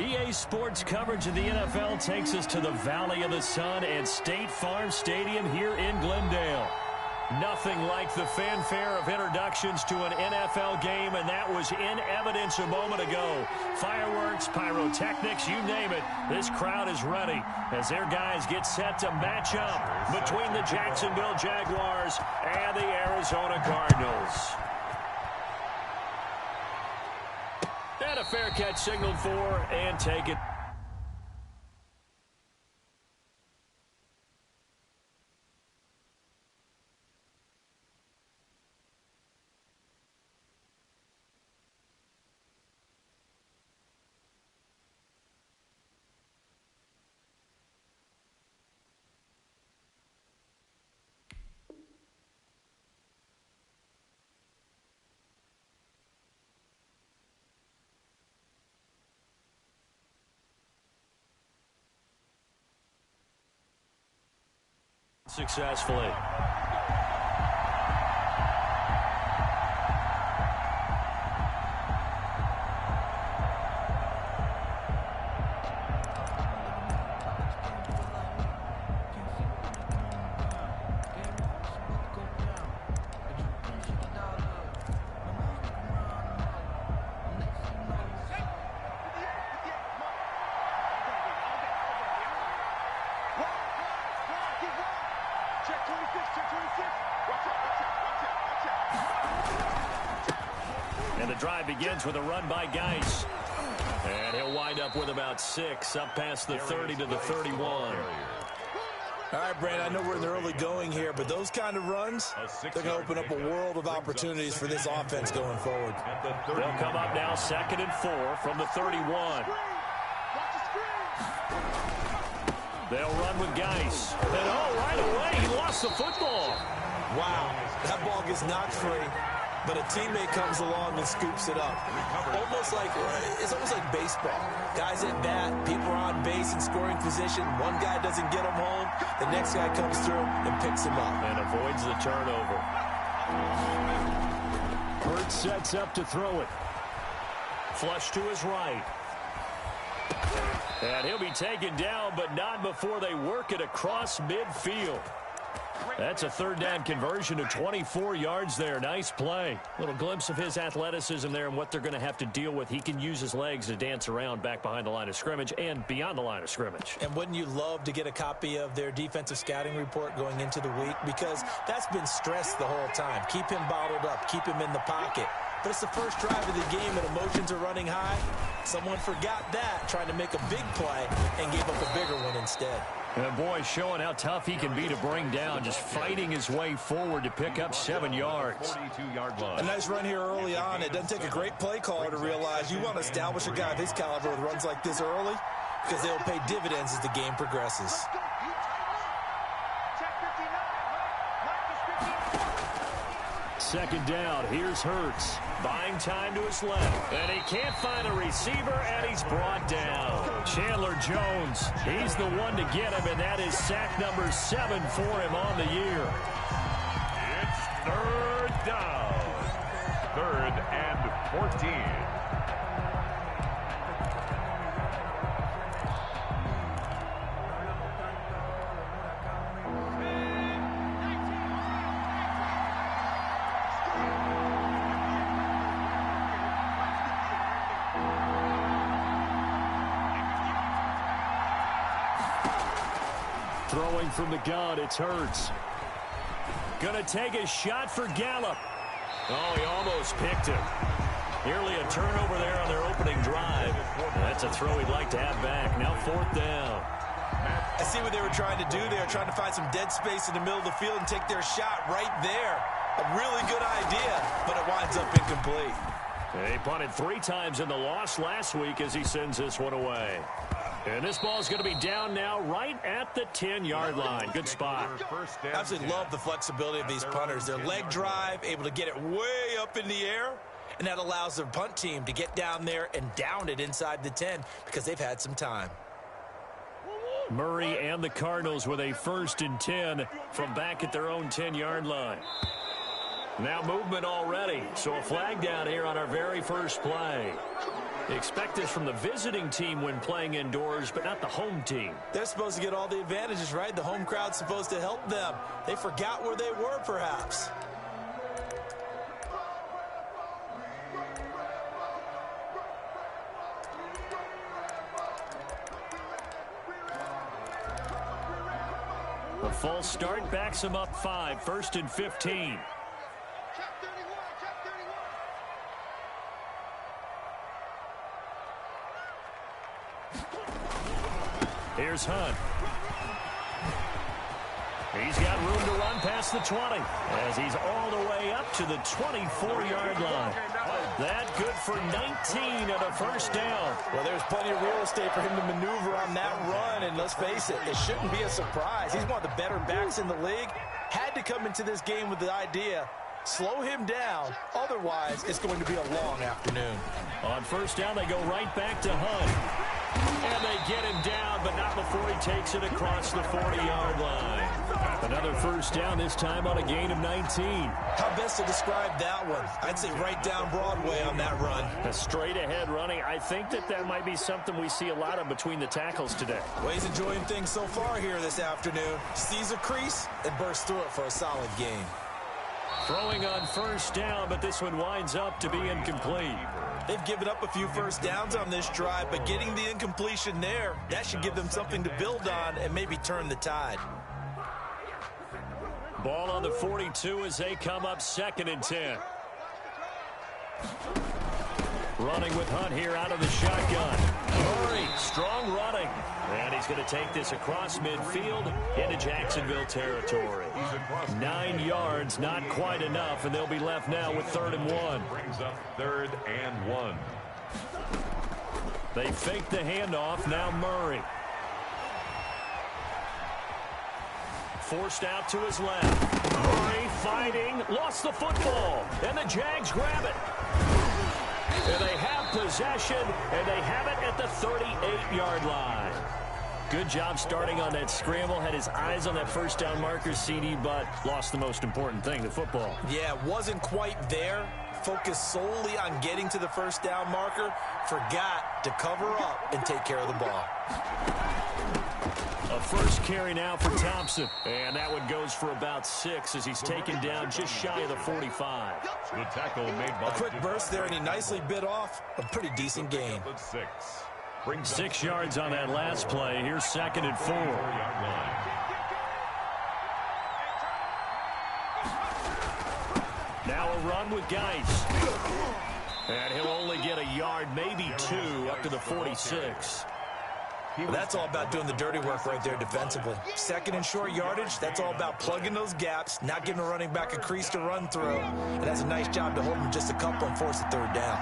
EA Sports coverage of the NFL takes us to the Valley of the Sun at State Farm Stadium here in Glendale. Nothing like the fanfare of introductions to an NFL game, and that was in evidence a moment ago. Fireworks, pyrotechnics, you name it. This crowd is ready as their guys get set to match up between the Jacksonville Jaguars and the Arizona Cardinals. And a fair catch signaled for, and take it. Successfully. And the drive begins with a run by Geis. And he'll wind up with about 6, up past the 30 to the 31. All right, Brandon, I know we're in the early going here, but those kind of runs, they're going to open up a world of opportunities for this offense going forward. They'll come up now 2nd and 4 from the 31. They'll run with Geis. And right away, he lost the football. Wow, that ball gets knocked free, but a teammate comes along and scoops it up. It's almost like baseball. Guys at bat, people are on base in scoring position. One guy doesn't get him home. The next guy comes through and picks him up. And avoids the turnover. Hurts sets up to throw it. Flush to his right. And he'll be taken down, but not before they work it across midfield. That's a 3rd down conversion of 24 yards there. Nice play. Little glimpse of his athleticism there and what they're going to have to deal with. He can use his legs to dance around back behind the line of scrimmage and beyond the line of scrimmage. And wouldn't you love to get a copy of their defensive scouting report going into the week? Because that's been stressed the whole time. Keep him bottled up. Keep him in the pocket. But it's the first drive of the game and emotions are running high. Someone forgot that, trying to make a big play and gave up a bigger one instead. And boy, showing how tough he can be to bring down, just fighting his way forward to pick up 7 yards. 42-yard line. A nice run here early on. It doesn't take a great play caller to realize you want to establish a guy of his caliber with runs like this early because they'll pay dividends as the game progresses. Second down, here's Hurts. Buying time to his left. And he can't find a receiver, and he's brought down. Chandler Jones, he's the one to get him, and that is sack number 7 for him on the year. It's 3rd down. 3rd and 14. Throwing from the gun, it's Hurts. Gonna take a shot for Gallup. Oh, he almost picked him. Nearly a turnover there on their opening drive. That's a throw he'd like to have back. Now 4th down. I see what they were trying to do. They were trying to find some dead space in the middle of the field and take their shot right there. A really good idea, but it winds up incomplete. He punted 3 times in the loss last week as he sends this one away. And this ball is going to be down now right at the 10-yard line. Good spot. Absolutely love the flexibility of these punters. Their leg drive, able to get it way up in the air, and that allows their punt team to get down there and down it inside the 10 because they've had some time. Murray and the Cardinals with a 1st and 10 from back at their own 10-yard line. Now movement already, so a flag down here on our very first play. Expect this from the visiting team when playing indoors, but not the home team. They're supposed to get all the advantages, right? The home crowd's supposed to help them. They forgot where they were, perhaps. A false start backs him up 5, 1st and 15. Here's Hunt. He's got room to run past the 20 as he's all the way up to the 24-yard line. That good for 19 and a first down. Well, there's plenty of real estate for him to maneuver on that run, and let's face it, it shouldn't be a surprise. He's one of the better backs in the league. Had to come into this game with the idea, slow him down, otherwise it's going to be a long afternoon. On first down, they go right back to Hunt. And they get him down, but not before he takes it across the 40-yard line. Another first down, this time on a gain of 19. How best to describe that one? I'd say right down Broadway on that run. A straight-ahead running. I think that might be something we see a lot of between the tackles today. Well, he's enjoying things so far here this afternoon. Sees a crease and bursts through it for a solid gain. Throwing on first down, but this one winds up to be incomplete. They've given up a few first downs on this drive, but getting the incompletion there, that should give them something to build on and maybe turn the tide. Ball on the 42 as they come up 2nd and 10. Running with Hunt here out of the shotgun. Murray, strong running. And he's going to take this across midfield into Jacksonville territory. 9 yards, not quite enough, and they'll be left now with 3rd and 1. Brings up 3rd and 1. They fake the handoff, now Murray. Forced out to his left. Murray fighting, lost the football, and the Jags grab it. And they have possession, and they have it at the 38-yard line. Good job starting on that scramble. Had his eyes on that first down marker, CD, but lost the most important thing, the football. Yeah, wasn't quite there. Focused solely on getting to the first down marker. Forgot to cover up and take care of the ball. A first carry now for Thompson. And that one goes for about 6 as he's taken down just shy of the 45. The tackle made by a quick burst there, and he nicely bit off a pretty decent gain. 6 yards on that last play. Here's 2nd and 4. Now a run with Geis. And he'll only get a yard, maybe 2, up to the 46. Well, that's all about doing the dirty work right there defensively. 2nd and short yardage, that's all about plugging those gaps, not giving a running back a crease to run through. And that's a nice job to hold him just a couple and force the 3rd down.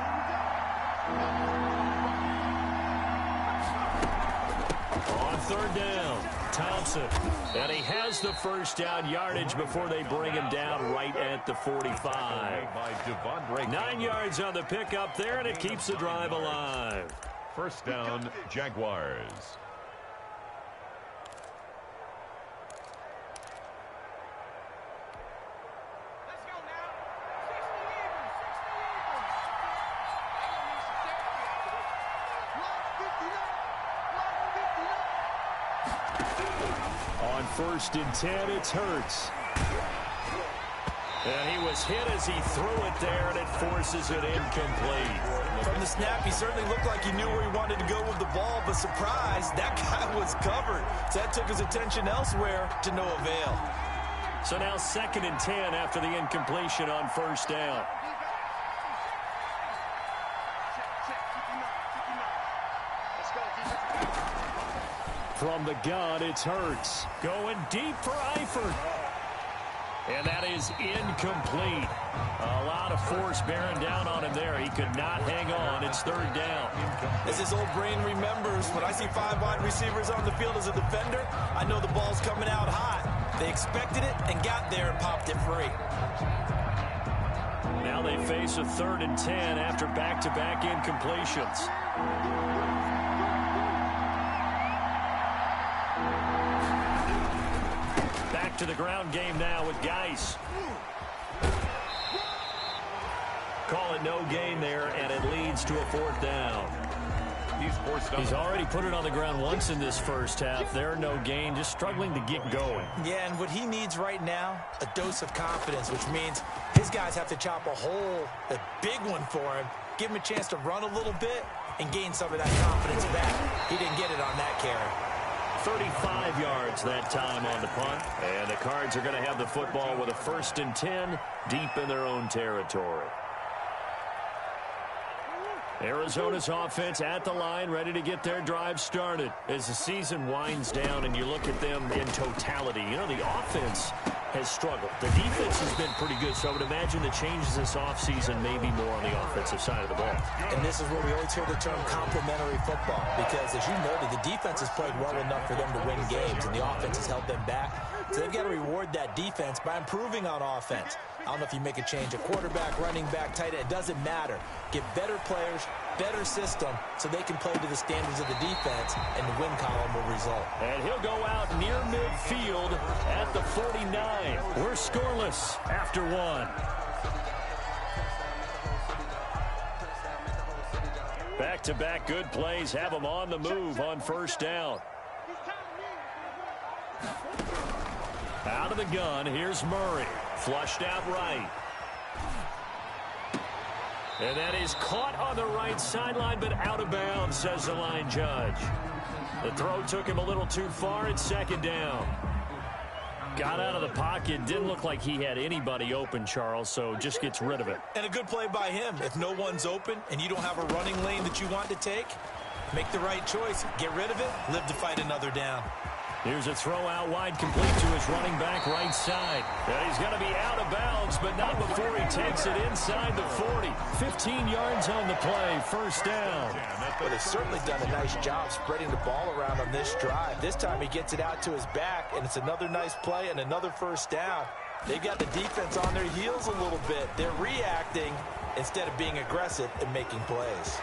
On 3rd down, Thompson. And he has the first down yardage before they bring him down right at the 45. 9 yards on the pickup there, and it keeps the drive alive. First down, Jaguars. On 1st and 10, it's Hurts. And he was hit as he threw it there, and it forces it incomplete. From the snap, he certainly looked like he knew where he wanted to go with the ball, but surprise, that guy was covered. So that took his attention elsewhere to no avail. So now 2nd and 10 after the incompletion on first down. From the gun, it's Hurts. Going deep for Eifert. And that is incomplete. A lot of force bearing down on him there. He could not hang on. It's 3rd down. As his old brain remembers, when I see 5 wide receivers on the field as a defender, I know the ball's coming out hot. They expected it and got there and popped it free. Now they face a 3rd and 10 after back-to-back incompletions. To the ground game now with Geis. Call but no gain there, and it leads to a 4th down. He's already put it on the ground once in this first half. There, no gain, just struggling to get going. Yeah, and what he needs right now, a dose of confidence, which means his guys have to chop a hole, a big one for him, give him a chance to run a little bit, and gain some of that confidence back. He didn't get it on that carry. 35 yards that time on the punt. And the Cards are going to have the football with a 1st and 10 deep in their own territory. Arizona's offense at the line, ready to get their drive started. As the season winds down and you look at them in totality, you know, the offense has struggled. The defense has been pretty good, so I would imagine the changes this offseason may be more on the offensive side of the ball. And this is where we always hear the term complementary football, because as you noted, the defense has played well enough for them to win games, and the offense has held them back. So they've got to reward that defense by improving on offense. I don't know if you make a change, a quarterback, running back, tight end, it doesn't matter. Get better players, better system, so they can play to the standards of the defense, and the win column will result. And he'll go out near midfield at the 49. We're scoreless after 1. Back-to-back good plays have them on the move on 1st down. Out of the gun, here's Murray. Flushed out right. And that is caught on the right sideline, but out of bounds, says the line judge. The throw took him a little too far. It's 2nd down. Got out of the pocket. Didn't look like he had anybody open, Charles, so just gets rid of it. And a good play by him. If no one's open and you don't have a running lane that you want to take, make the right choice. Get rid of it. Live to fight another down. Here's a throw out wide, complete to his running back right side. And he's going to be out of bounds, but not before he takes it inside the 40. 15 yards on the play, 1st down. But they've certainly done a nice job spreading the ball around on this drive. This time he gets it out to his back, and it's another nice play and another 1st down. They've got the defense on their heels a little bit. They're reacting instead of being aggressive and making plays.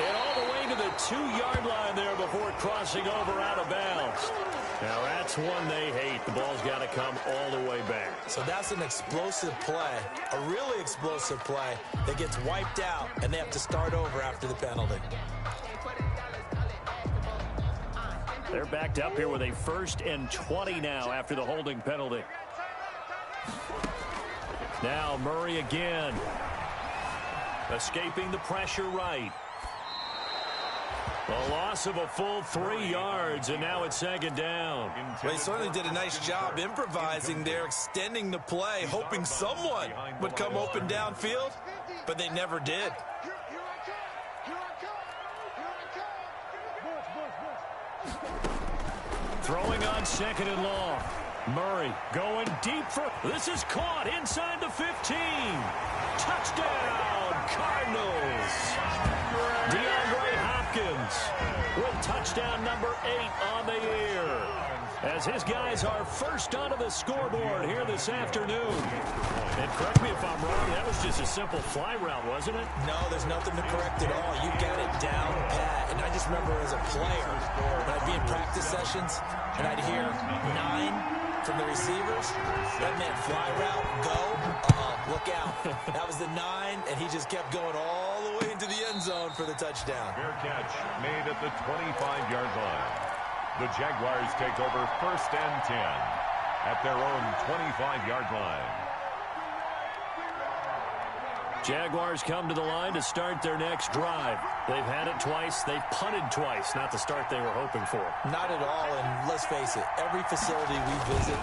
And all the way to the 2-yard line there before crossing over out of bounds. Now that's one they hate. The ball's got to come all the way back. So that's an explosive play, a really explosive play that gets wiped out, and they have to start over after the penalty. They're backed up here with a 1st and 20 now after the holding penalty. Now Murray again. Escaping the pressure right. A loss of a full 3 yards, and now it's 2nd down. Well, he certainly did a nice job improvising there, extending the play, hoping someone would come open downfield, but they never did. Throwing on 2nd and long. Murray going deep for... This is caught inside the 15. Touchdown, Cardinals. DeAndre Hopkins with touchdown number 8 on the year, as his guys are first onto the scoreboard here this afternoon. And correct me if I'm wrong, that was just a simple fly route, wasn't it? No, there's nothing to correct at all. You got it down pat. And I just remember as a player, when I'd be in practice sessions and I'd hear 9 from the receivers, that meant fly route, go, look out. That was the 9, and he just kept going all the way into the end zone for the touchdown. Fair catch made at the 25-yard line. The Jaguars take over 1st and 10 at their own 25-yard line. Jaguars come to the line to start their next drive. They've had it twice. They've punted twice. Not the start they were hoping for. Not at all, and let's face it, every facility we visit,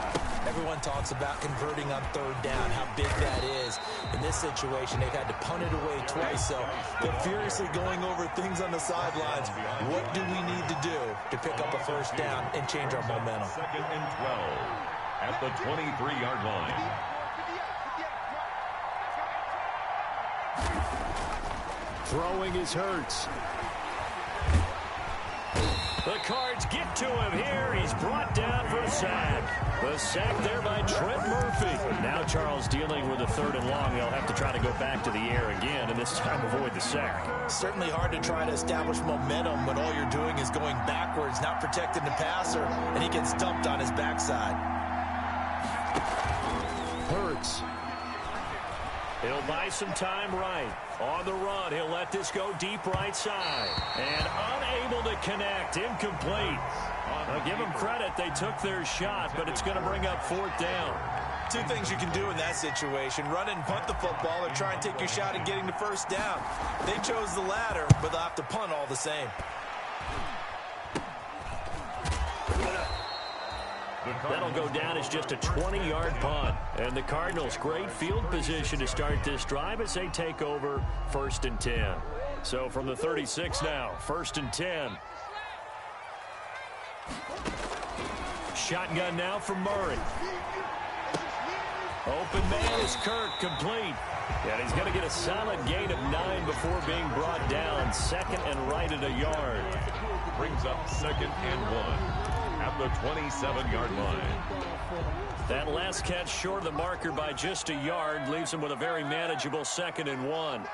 everyone talks about converting on 3rd down, how big that is. In this situation, they've had to punt it away twice, so they're furiously going over things on the sidelines. What do we need to do to pick up a 1st down and change our momentum? 2nd and 12 at the 23-yard line. Throwing is Hurts. The Cards get to him here. He's brought down for a sack. The sack there by Trent Murphy. Now Charles dealing with a 3rd and long. They'll have to try to go back to the air again, and this time avoid the sack. Certainly hard to try to establish momentum when all you're doing is going backwards, not protecting the passer, and he gets dumped on his backside. Hurts. He'll buy some time right. On the run, he'll let this go deep right side. And unable to connect. Incomplete. I'll give them credit. They took their shot, but it's going to bring up 4th down. Two things you can do in that situation: run and punt the football, or try and take your shot at getting the 1st down. They chose the latter, but they'll have to punt all the same. That'll go down as just a 20-yard punt. And the Cardinals, great field position to start this drive as they take over 1st and 10. So from the 36 now, 1st and 10. Shotgun now from Murray. Open man is Kirk, complete. And he's going to get a solid gain of 9 before being brought down. 2nd and right at a yard. Brings up 2nd and 1 at the 27-yard line. That last catch short of the marker by just a yard leaves him with a very manageable 2nd and 1.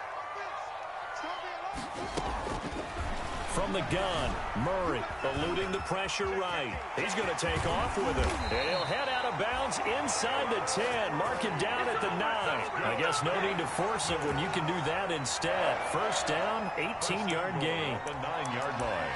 From the gun, Murray eluding the pressure right. He's going to take off with it. And he'll head out of bounds inside the 10. Mark him down at the 9. I guess no need to force it when you can do that instead. 1st down, 18-yard gain. The 9-yard line.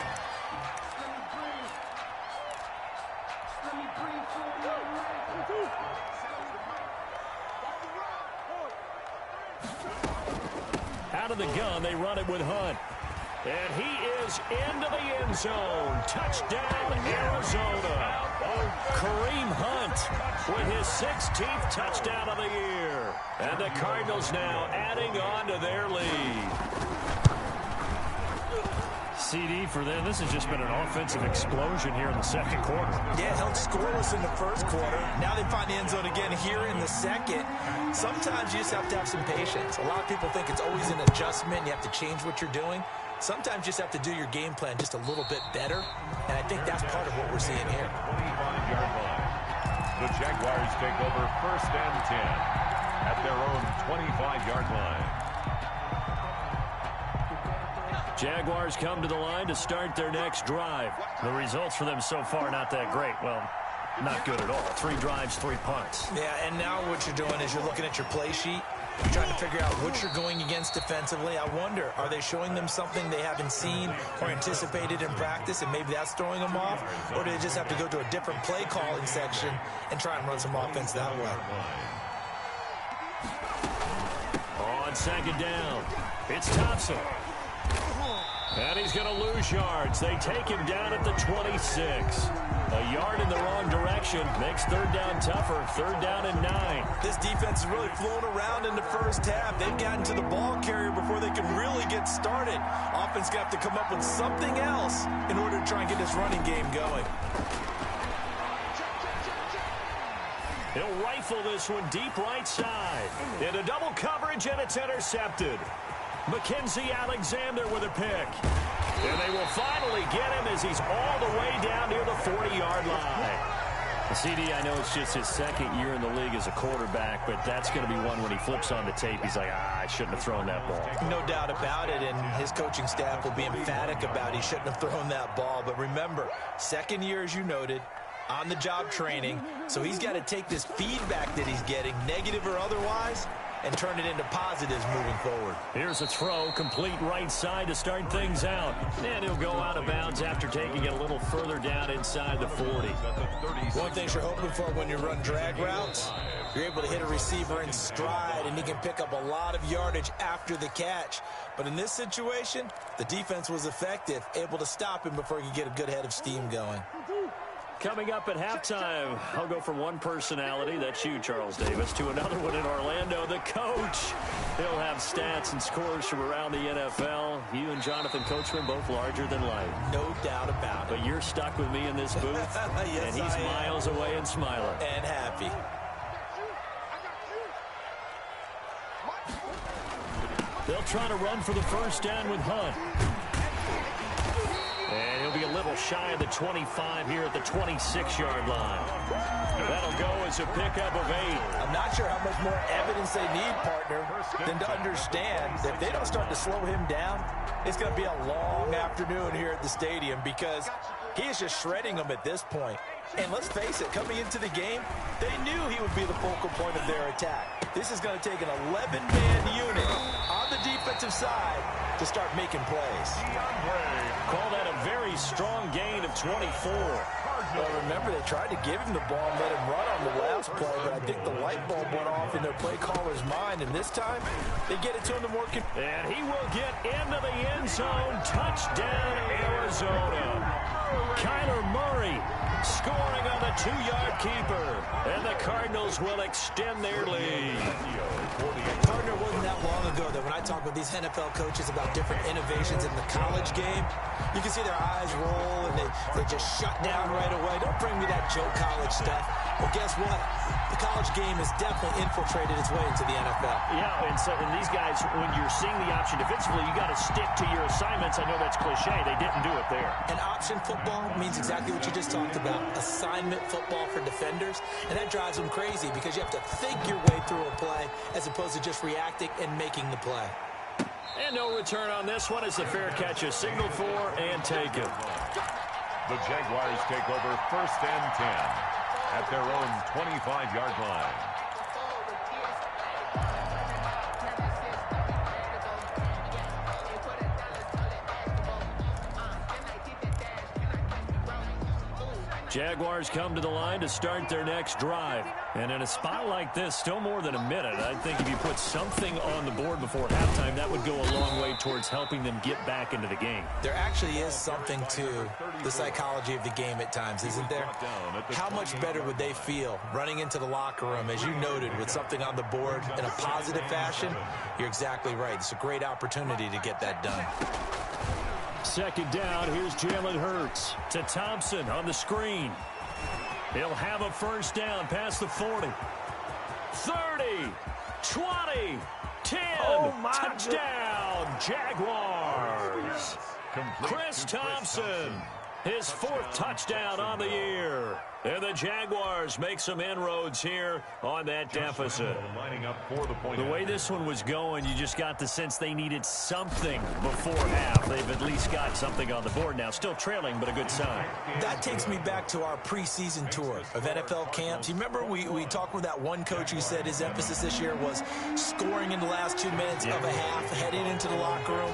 Out of the gun, they run it with Hunt. And he is into the end zone. Touchdown, Arizona. Kareem Hunt with his 16th touchdown of the year. And the Cardinals now adding on to their lead. CD for them. This has just been an offensive explosion here in the 2nd quarter. Yeah, held scoreless in the 1st quarter. Now they find the end zone again here in the 2nd. Sometimes you just have to have some patience. A lot of people think it's always an adjustment. You have to change what you're doing. Sometimes you just have to do your game plan just a little bit better, and I think that's part of what we're seeing here. 25-yard line. The Jaguars take over 1st and 10 at their own 25-yard line. Jaguars come to the line to start their next drive. The results for them so far not that great. Well, not good at all. 3 drives, 3 punts. Yeah, and now what you're doing is you're looking at your play sheet. You're trying to figure out what you're going against defensively. I wonder, are they showing them something they haven't seen or anticipated in practice, and maybe that's throwing them off? Or do they just have to go to a different play calling section and try and run some offense that way? On 2nd down, it's Thompson. And he's going to lose yards. They take him down at the 26. A yard in the wrong direction makes 3rd down tougher. 3rd down and 9. This defense is really flown around in the 1st half. They've gotten to the ball carrier before they can really get started. Offense got to come up with something else in order to try and get this running game going. He'll rifle this one deep right side. Into double coverage, and it's intercepted. Mackenzie Alexander with a pick. And they will finally get him as he's all the way down near the 40-yard line. CD, I know it's just his 2nd year in the league as a quarterback, but that's going to be one when he flips on the tape. He's like, I shouldn't have thrown that ball. No doubt about it, and his coaching staff will be emphatic about he shouldn't have thrown that ball. But remember, 2nd year, as you noted, on-the-job training, so he's got to take this feedback that he's getting, negative or otherwise, and turn it into positives moving forward. Here's a throw, complete right side to start things out. And he'll go out of bounds after taking it a little further down inside the 40. One thing you're hoping for when you run drag routes, you're able to hit a receiver in stride, and he can pick up a lot of yardage after the catch. But in this situation, the defense was effective, able to stop him before he could get a good head of steam going. Coming up at halftime, I'll go from one personality, that's you, Charles Davis, to another one in Orlando, the coach. He'll have stats and scores from around the NFL. You and Jonathan Coachman both larger than life. No doubt about it. But you're stuck with me in this booth, yes, and he's miles away and smiling. And happy. They'll try to run for the 1st down with Hunt. And he'll be a little shy of the 25 here at the 26-yard line. That'll go as a pickup of 8. I'm not sure how much more evidence they need, partner, than to understand that if they don't start to slow him down, it's going to be a long afternoon here at the stadium, because He is just shredding them at this point. And let's face it, coming into the game, they knew he would be the focal point of their attack. This is going to take an 11-man unit on the defensive side to start making plays. Call that a very strong gain of 24. Well, remember, they tried to give him the ball and let him run on the last play, but I think the light bulb went off in their play caller's mind, and this time they get it to him to more. And he will get into the end zone. Touchdown, Arizona. Kyler Murray scoring on the 2-yard keeper, and the Cardinals will extend their lead. Partner, wasn't that long ago that when I talk with these NFL coaches about different innovations in the college game, you can see their eyes roll and they just shut down right away. Don't bring me that Joe College stuff. Well, guess what? The college game has definitely infiltrated its way into the NFL. Yeah, and these guys, when you're seeing the option defensively, you got to stick to your assignments. I know that's cliche. They didn't do it there. And option football means exactly what you just talked about. Assignment football for defenders. And that drives them crazy because you have to think your way through a play as opposed to just reacting and making the play. And no return on this one as the fair catch is signaled for and taken. The Jaguars take over 1st and 10 at their own 25-yard line. Jaguars come to the line to start their next drive. And in a spot like this, still more than a minute, I think if you put something on the board before halftime, that would go a long way towards helping them get back into the game. There actually is something to the psychology of the game at times, isn't there? How much better would they feel running into the locker room, as you noted, with something on the board in a positive fashion? You're exactly right. It's a great opportunity to get that done. Second down, here's Jalen Hurts to Thompson on the screen. He'll have a first down past the 40. 30, 20, 10, touchdown, Jaguars. Chris Thompson, his 4th touchdown on the year. And the Jaguars make some inroads here on that deficit. The way this one was going, you just got the sense they needed something before half. They've at least got something on the board now. Still trailing, but a good sign. That takes me back to our preseason tour of NFL camps. You remember we talked with that one coach who said his emphasis this year was scoring in the last 2 minutes of a half, heading into the locker room.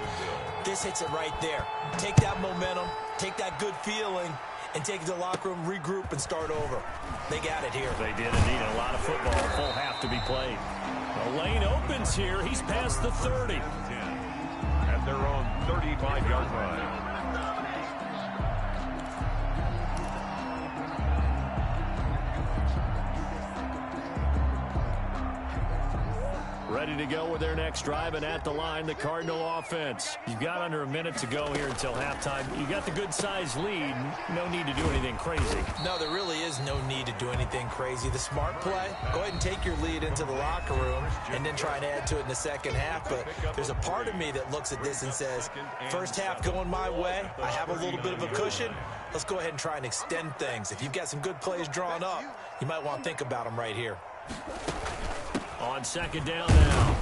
This hits it right there. Take that momentum, take that good feeling, and take it to the locker room, regroup, and start over. They got it here. They did indeed. A lot of football, a full half to be played. The lane opens here. He's past the 30. At their own 35-yard line. Ready to go with their next drive, and at the line, the Cardinal offense. You've got under a minute to go here until halftime. You got the good-sized lead. No need to do anything crazy. No, there really is no need to do anything crazy. The smart play, go ahead and take your lead into the locker room and then try and add to it in the second half. But there's a part of me that looks at this and says, first half going my way, I have a little bit of a cushion. Let's go ahead and try and extend things. If you've got some good plays drawn up, you might want to think about them right here. On second down now,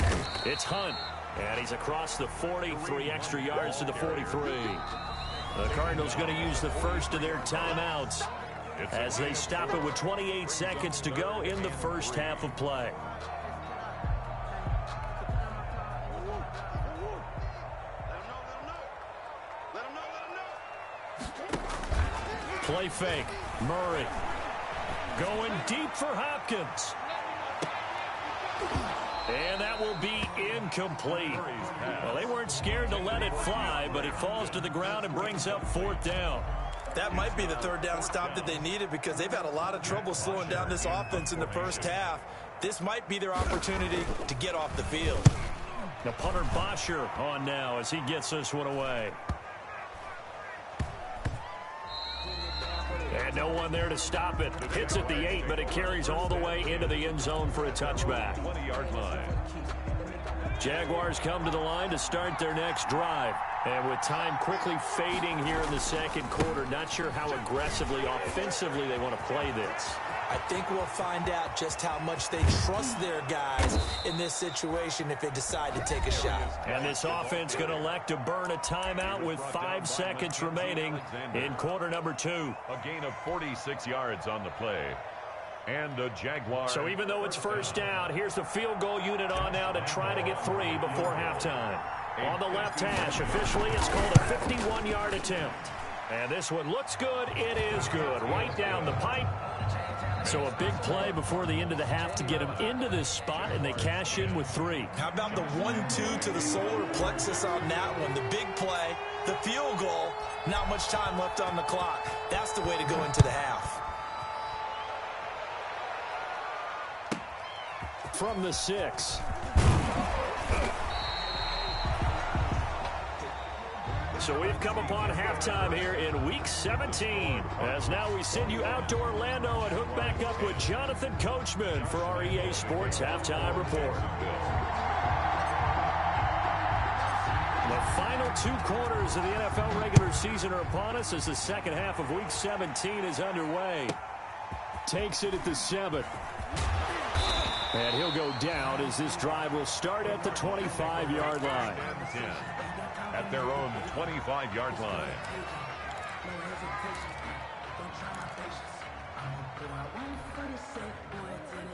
it's Hunt, and he's across the 40, 3 extra yards to the 43. The Cardinals going to use the first of their timeouts as they stop it with 28 seconds to go in the first half of play. Play fake, Murray going deep for Hopkins. And that will be incomplete. Well, they weren't scared to let it fly, but it falls to the ground and brings up 4th down. That might be the 3rd down stop that they needed because they've had a lot of trouble slowing down this offense in the first half. This might be their opportunity to get off the field. Now punter Bosher on now as he gets this one away. And no one there to stop it. Hits at the 8, but it carries all the way into the end zone for a touchback. 20-yard line. Jaguars come to the line to start their next drive. And with time quickly fading here in the second quarter, not sure how aggressively, offensively they want to play this. I think we'll find out just how much they trust their guys in this situation if they decide to take a shot. And this offense going to elect to burn a timeout with 5 seconds remaining in quarter number 2. A gain of 46 yards on the play. And the Jaguars. So even though it's first down, here's the field goal unit on now to try to get 3 before halftime. On the left hash, officially it's called a 51-yard attempt. And this one looks good. It is good. Right down the pipe. So a big play before the end of the half to get them into this spot, and they cash in with 3. How about the 1-2 to the solar plexus on that one? The big play, the field goal, not much time left on the clock. That's the way to go into the half. From the 6. So we've come upon halftime here in Week 17. As now we send you out to Orlando and hook back up with Jonathan Coachman for our EA Sports Halftime Report. The final 2 quarters of the NFL regular season are upon us as the second half of Week 17 is underway. Takes it at the 7. And he'll go down as this drive will start at the 25-yard line. At their own 25-yard line.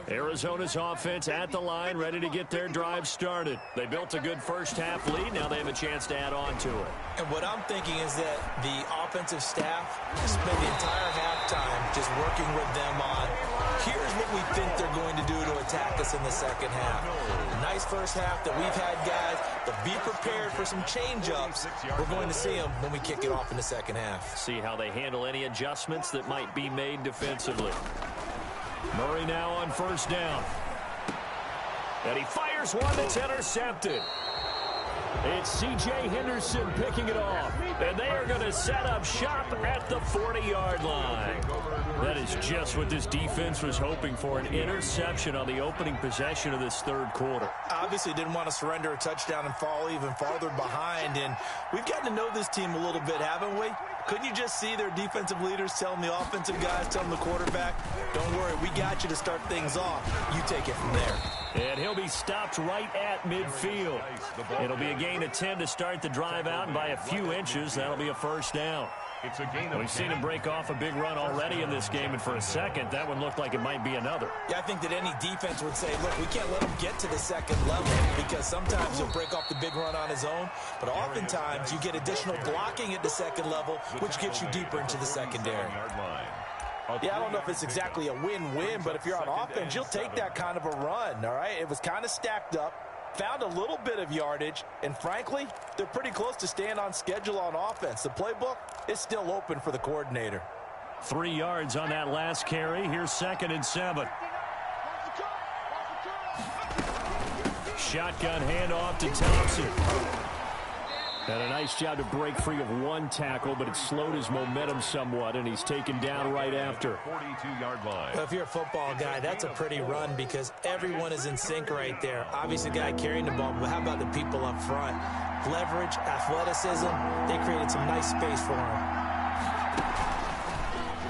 Arizona's offense at the line, ready to get their drive started. They built a good first-half lead. Now they have a chance to add on to it. And what I'm thinking is that the offensive staff spend the entire halftime just working with them on, here's what we think they're going to do to attack us in the second half. A nice first half that we've had, guys, but be prepared for some change-ups. We're going to see them when we kick it off in the second half. See how they handle any adjustments that might be made defensively. Murray now on first down. And he fires one that's intercepted. It's C.J. Henderson picking it off. And they are going to set up shop at the 40-yard line. That is just what this defense was hoping for, an interception on the opening possession of this third quarter. Obviously didn't want to surrender a touchdown and fall even farther behind. And we've gotten to know this team a little bit, haven't we? Couldn't you just see their defensive leaders telling the offensive guys, telling the quarterback, don't worry, we got you to start things off. You take it from there. And he'll be stopped right at midfield. It'll be a gain of 10 to start the drive out, and by a few inches, that'll be a first down. It's a gain of We've seen 10. him break off a big run already in this game, and for a second, that one looked like it might be another. Yeah, I think that any defense would say, look, we can't let him get to the second level because sometimes he'll break off the big run on his own, but oftentimes you get additional blocking at the second level, which gets you deeper into the secondary. Yeah, I don't know if it's exactly a win-win, but if you're on offense, you'll take that kind of a run, all right? It was kind of stacked up. Found a little bit of yardage, and frankly, they're pretty close to staying on schedule on offense. The playbook is still open for the coordinator. 3 yards on that last carry. Here's 2nd and 7. Shotgun handoff to Thompson. And a nice job to break free of one tackle, but it slowed his momentum somewhat, and he's taken down right after. 42-yard line. Well, if you're a football guy, that's a pretty run because everyone is in sync right there. Obviously, the guy carrying the ball, but how about the people up front? Leverage, athleticism, they created some nice space for him.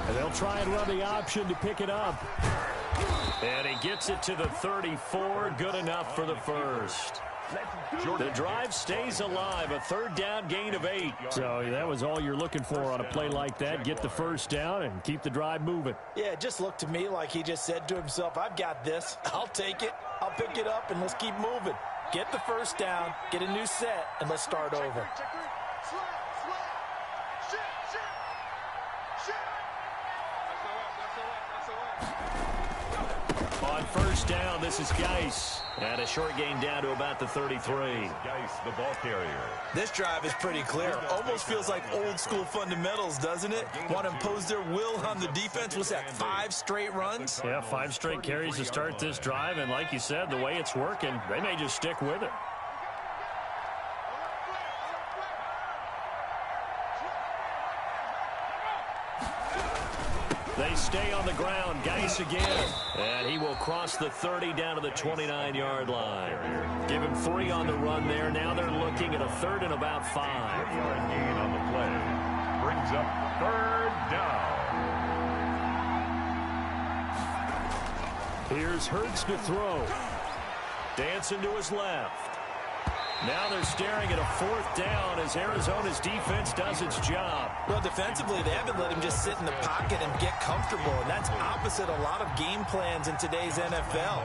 And they'll try and run the option to pick it up. And he gets it to the 34. Good enough for the first. The drive stays alive, a third down gain of 8. So that was all you're looking for on a play like that. Get the first down and keep the drive moving. Yeah, it just looked to me like he just said to himself, I've got this. I'll take it. I'll pick it up, and let's keep moving. Get the first down, get a new set, and let's start over. On first down, this is Geis. And a short gain down to about the 33. Geis, the ball carrier. This drive is pretty clear. Almost feels like old school fundamentals, doesn't it? Want to impose their will on the defense. What's that, 5 straight runs? Yeah, 5 straight carries to start this drive. And like you said, the way it's working, they may just stick with it. They stay on the ground. Geis again. And he will cross the 30 down to the 29-yard line. Give him 3 on the run there. Now they're looking at a 3rd and about 5. Yard gain on the play. Brings up 3rd down. Here's Hurts to throw. Dancing to his left. Now they're staring at a 4th down as Arizona's defense does its job. Well, defensively, they haven't let him just sit in the pocket and get comfortable, and that's opposite a lot of game plans in today's NFL.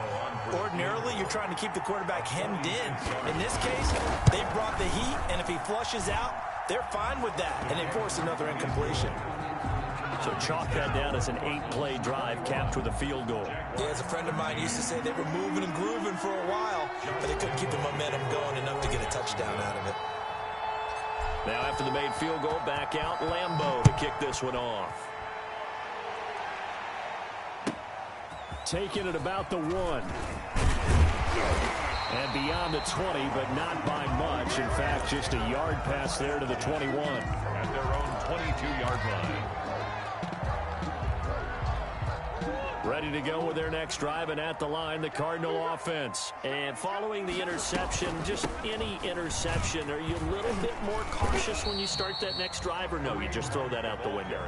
Ordinarily, you're trying to keep the quarterback hemmed in. In this case, they brought the heat, and if he flushes out, they're fine with that, and they force another incompletion. So chalk that down as an 8-play drive capped with a field goal. Yeah, as a friend of mine used to say, they were moving and grooving for a while, but they couldn't keep the momentum going enough to get a touchdown out of it. Now after the made field goal, back out Lambeau to kick this one off. Taking it about the 1. And beyond the 20, but not by much. In fact, just a yard pass there to the 21. At their own 22-yard line. Ready to go with their next drive, and at the line, the Cardinal offense. And following the interception, just any interception, are you a little bit more cautious when you start that next drive, or no, you just throw that out the window?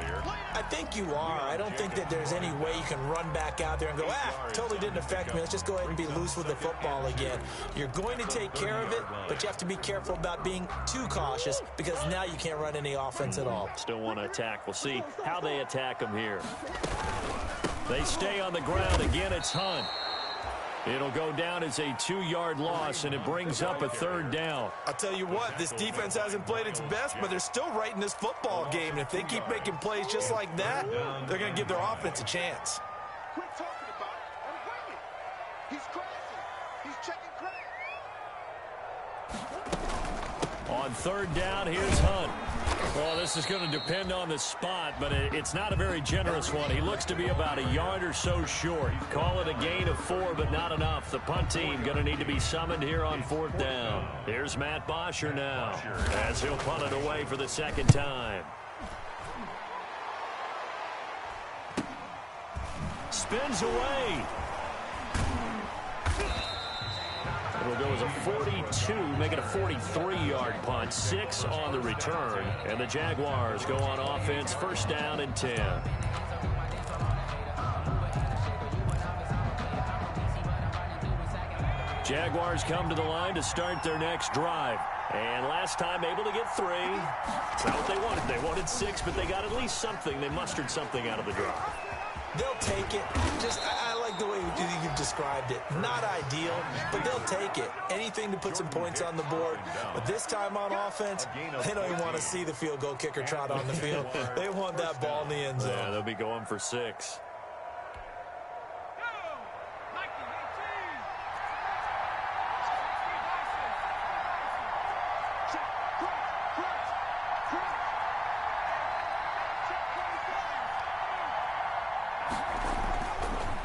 I think you are. I don't think that there's any way you can run back out there and go, totally didn't affect me. Let's just go ahead and be loose with the football again. You're going to take care of it, but you have to be careful about being too cautious because now you can't run any offense at all. Still want to attack. We'll see how they attack them here. They stay on the ground. Again, it's Hunt. It'll go down as a 2-yard loss, and it brings up a 3rd down. I'll tell you what, this defense hasn't played its best, but they're still right in this football game. And if they keep making plays just like that, they're going to give their offense a chance. Quit talking about it and bring it. He's crazy. He's checking credit. On 3rd down, here's Hunt. Well, this is going to depend on the spot, but it's not a very generous one. He looks to be about a yard or so short. Call it a gain of 4, but not enough. The punt team going to need to be summoned here on 4th down. Here's Matt Bosher now as he'll punt it away for the 2nd time. Spins away. It'll go as a 42, making a 43-yard punt. 6 on the return. And the Jaguars go on offense, 1st down and 10. Jaguars come to the line to start their next drive. And last time able to get 3. That's not what they wanted. They wanted 6, but they got at least something. They mustered something out of the drive. They'll take it. I like the way you've described it. Not ideal, but they'll take it. Anything to put some points on the board. But this time on offense, they don't even want to see the field goal kicker trot on the field. They want that ball in the end zone. Yeah, they'll be going for 6.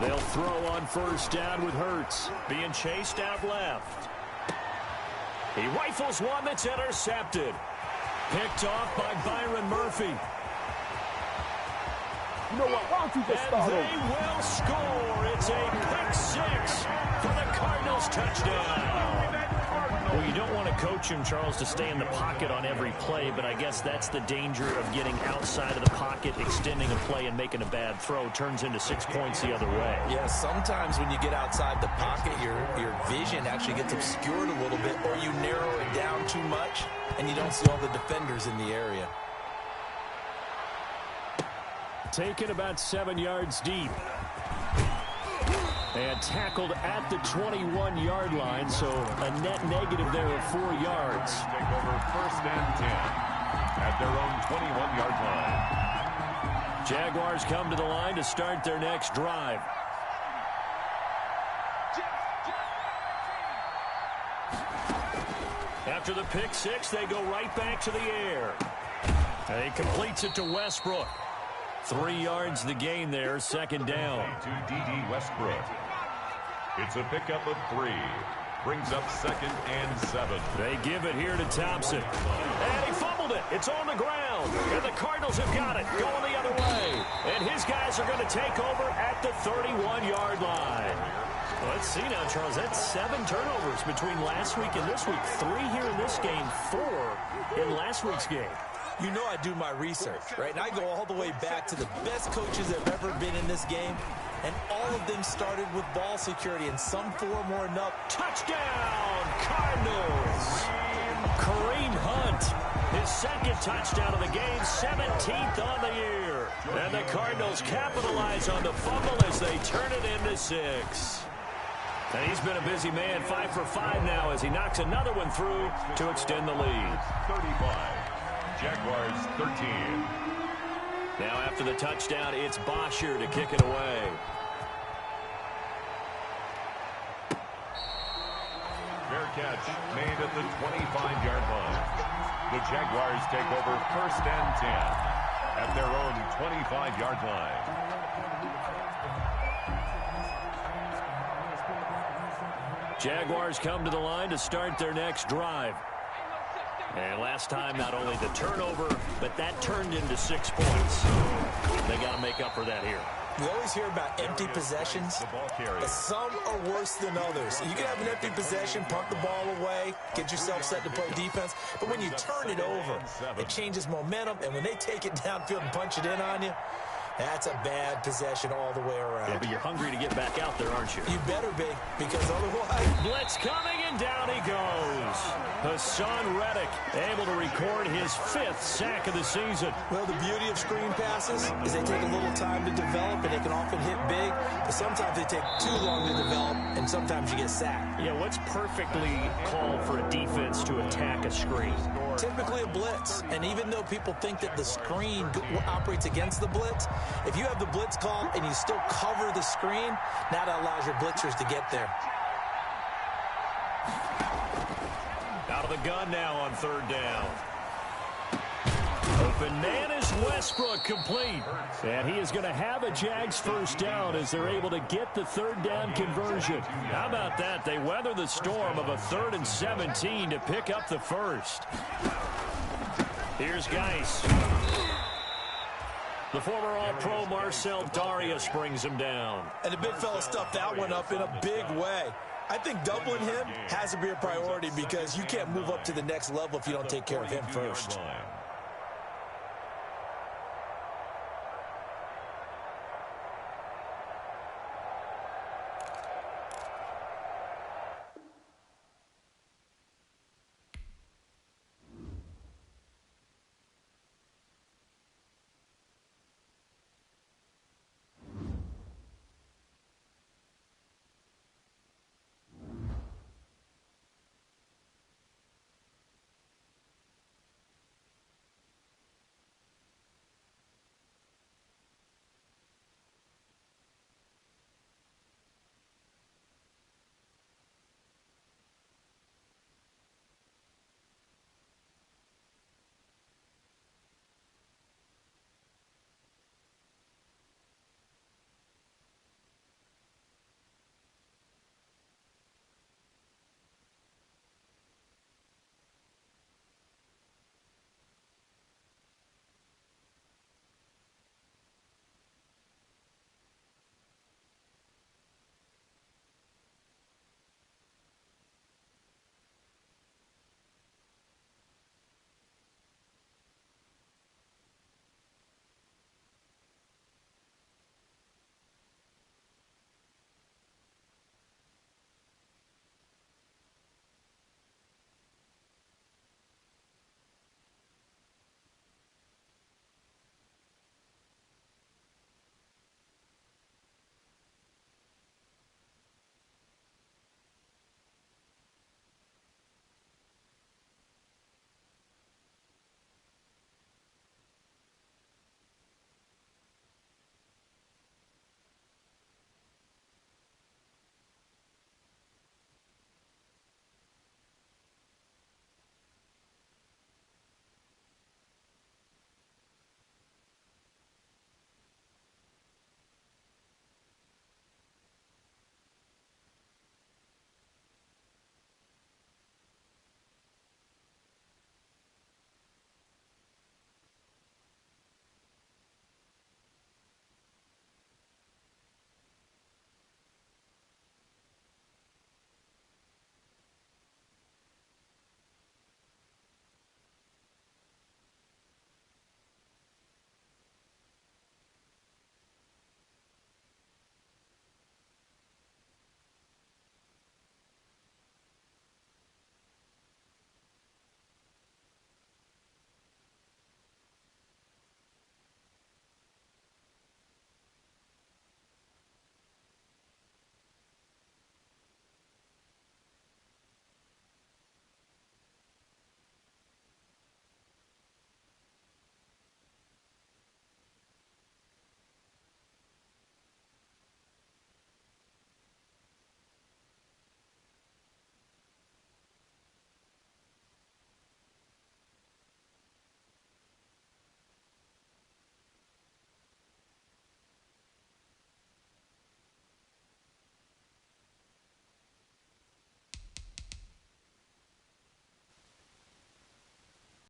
They'll throw on 1st down with Hurts. Being chased out left. He rifles one that's intercepted. Picked off by Byron Murphy. You know what? Why don't you just start over? And they will score. It's a pick 6 for the Cardinals touchdown. Well, you don't want to coach him, Charles, to stay in the pocket on every play, but I guess that's the danger of getting outside of the pocket, extending a play, and making a bad throw. Turns into 6 points the other way. Yeah, sometimes when you get outside the pocket, your vision actually gets obscured a little bit, or you narrow it down too much, and you don't see all the defenders in the area. Taken about 7 yards deep. And tackled at the 21-yard line, so a net negative there of 4 yards. Take over 1st and 10 at their own 21-yard line. Jaguars come to the line to start their next drive. After the pick 6, they go right back to the air. And he completes it to Westbrook. 3 yards the gain there, 2nd down. To D.D. Westbrook. It's a pickup of 3. Brings up 2nd and 7. They give it here to Thompson. And he fumbled it. It's on the ground. And the Cardinals have got it. Going the other way. And his guys are going to take over at the 31-yard line. Well, let's see now, Charles. That's 7 turnovers between last week and this week. 3 here in this game, 4 in last week's game. You know I do my research, right? And I go all the way back to the best coaches that have ever been in this game, and all of them started with ball security in some form or another. Touchdown, Cardinals! Kareem Hunt, his second touchdown of the game, 17th on the year. And the Cardinals capitalize on the fumble as they turn it into 6. And he's been a busy man, 5 for 5 now as he knocks another one through to extend the lead. 35. Jaguars 13. Now after the touchdown, it's Bosher to kick it away. Fair catch made at the 25-yard line. The Jaguars take over 1st and 10 at their own 25-yard line. Jaguars come to the line to start their next drive. And last time, not only the turnover, but that turned into 6 points. They got to make up for that here. We always hear about empty possessions, but some are worse than others. You can have an empty possession, punt the ball away, get yourself set to play defense, but when you turn it over, it changes momentum, and when they take it downfield and punch it in on you, that's a bad possession all the way around. Yeah, but you're hungry to get back out there, aren't you? You better be, because otherwise... Blitz coming, and down he goes. Hassan Reddick able to record his 5th sack of the season. Well, the beauty of screen passes is they take a little time to develop, and they can often hit big, but sometimes they take too long to develop, and sometimes you get sacked. Yeah, what's perfectly called for a defense to attack a screen? Typically a blitz, and even though people think that the screen operates against the blitz, if you have the blitz call and you still cover the screen, now that allows your blitzers to get there. Out of the gun now on 3rd down. Open man is Westbrook, complete. And he is going to have a Jags 1st down as they're able to get the 3rd down conversion. How about that? They weather the storm of a 3rd and 17 to pick up the 1st. Here's Geis. The former All-Pro Marcel Darius brings him down. And the big fella stuffed that one up in a big way. I think doubling him has to be a priority because you can't move up to the next level if you don't take care of him first.